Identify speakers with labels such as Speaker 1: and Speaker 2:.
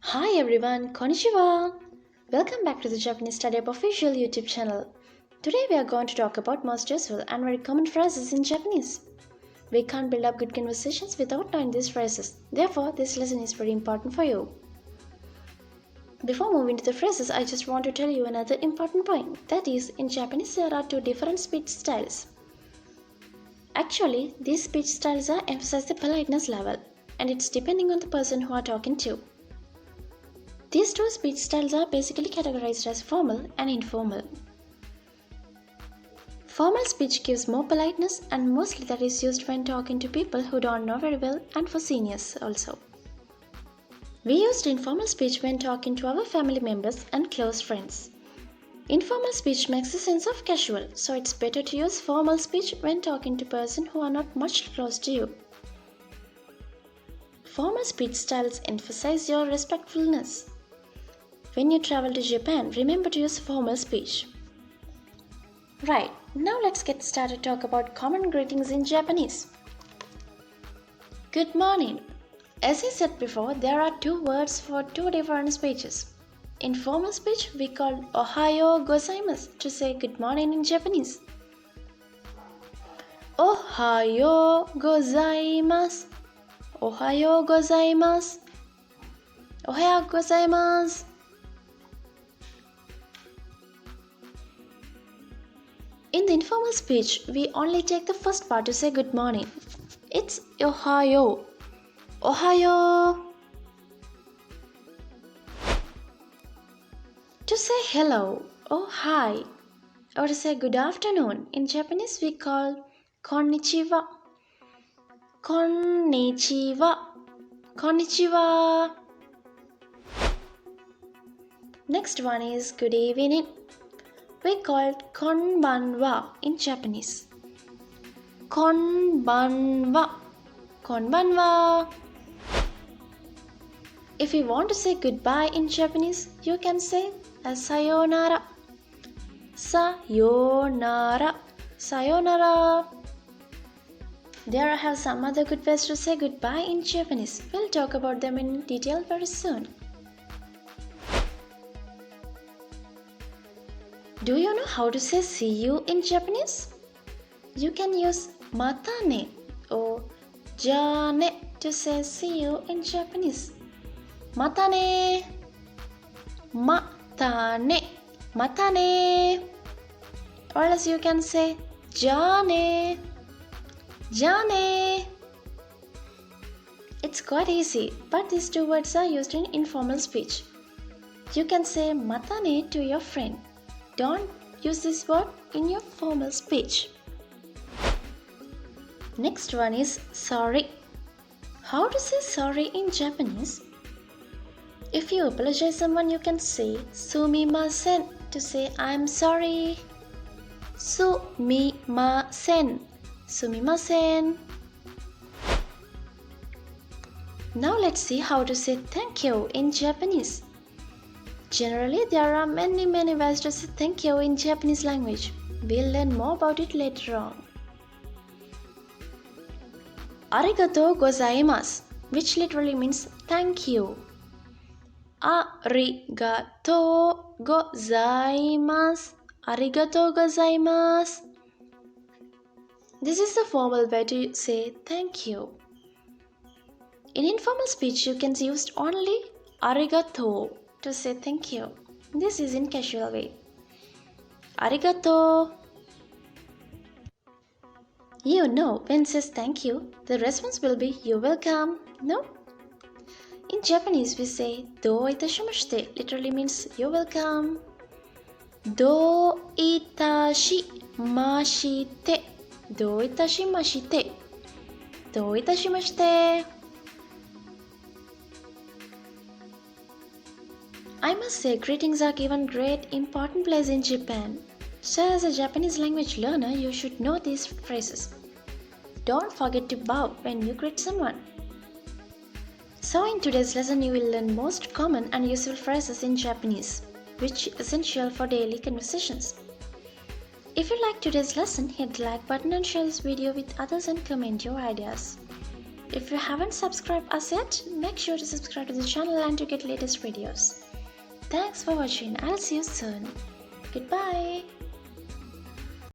Speaker 1: Hi everyone, konnichiwa! Welcome back to the Japanese Study Up official YouTube channel. Today we are going to talk about most useful and very common phrases in Japanese. We can't build up good conversations without knowing these phrases. Therefore, this lesson is very important for you. Before moving to the phrases, I just want to tell you another important point. That is, in Japanese there are two different speech styles. Actually, these speech styles are emphasize the politeness level, and it's depending on the person who are talking to. These two speech styles are basically categorized as formal and informal. Formal speech gives more politeness, and mostly that is used when talking to people who don't know very well and for seniors also. We used informal speech when talking to our family members and close friends. Informal speech makes a sense of casual, so it's better to use formal speech when talking to persons who are not much close to you. Formal speech styles emphasize your respectfulness. When you travel to Japan, remember to use formal speech. Right, now let's get started to talk about common greetings in Japanese. Good morning. As I said before, there are two words for two different speeches. In formal speech, we call Ohayo gozaimasu to say good morning in Japanese. Ohayo gozaimasu. Ohayo gozaimasu. Ohayo gozaimasu. In the informal speech, we only take the first part to say good morning. It's Ohayo. Ohayo. To say hello or hi or to say good afternoon, in Japanese we call konnichiwa. Konnichiwa. Konnichiwa. Next one is good evening. We call it konbanwa in Japanese. Konbanwa. Konbanwa. If you want to say goodbye in Japanese, you can say sayonara. Sayonara. Sayonara. There I have some other good ways to say goodbye in Japanese. We'll talk about them in detail very soon. Do you know how to say see you in Japanese? You can use mata ne or ja ne to say see you in Japanese. Mata ne. Mata ne. Mata ne. Or else you can say ja ne. Ja ne. It's quite easy, but these two words are used in informal speech. You can say mata ne to your friend. Don't use this word in your formal speech. Next one is sorry. How to say sorry in Japanese? If you apologize someone, you can say sumimasen to say I'm sorry. Sumimasen. Sumimasen. Now let's see how to say thank you in Japanese. Generally, there are many ways to say thank you in Japanese language. We'll learn more about it later on. Arigatou gozaimasu, which literally means thank you. Arigatou gozaimasu. Arigatou gozaimasu. This is the formal way to say thank you. In informal speech, you can use only arigatou to say thank you. This is in casual way. Arigato. You know, when says thank you, the response will be you're welcome. No? In Japanese, we say do itashimashite, literally means you're welcome. Do itashimashite. Do itashimashite. Do itashimashite. I must say, greetings are given great important place in Japan. So as a Japanese language learner, you should know these phrases. Don't forget to bow when you greet someone. So in today's lesson, you will learn most common and useful phrases in Japanese, which is essential for daily conversations. If you like today's lesson, hit the like button and share this video with others and comment your ideas. If you haven't subscribed us yet, make sure to subscribe to the channel and to get latest videos. Thanks for watching. I'll see you soon. Goodbye.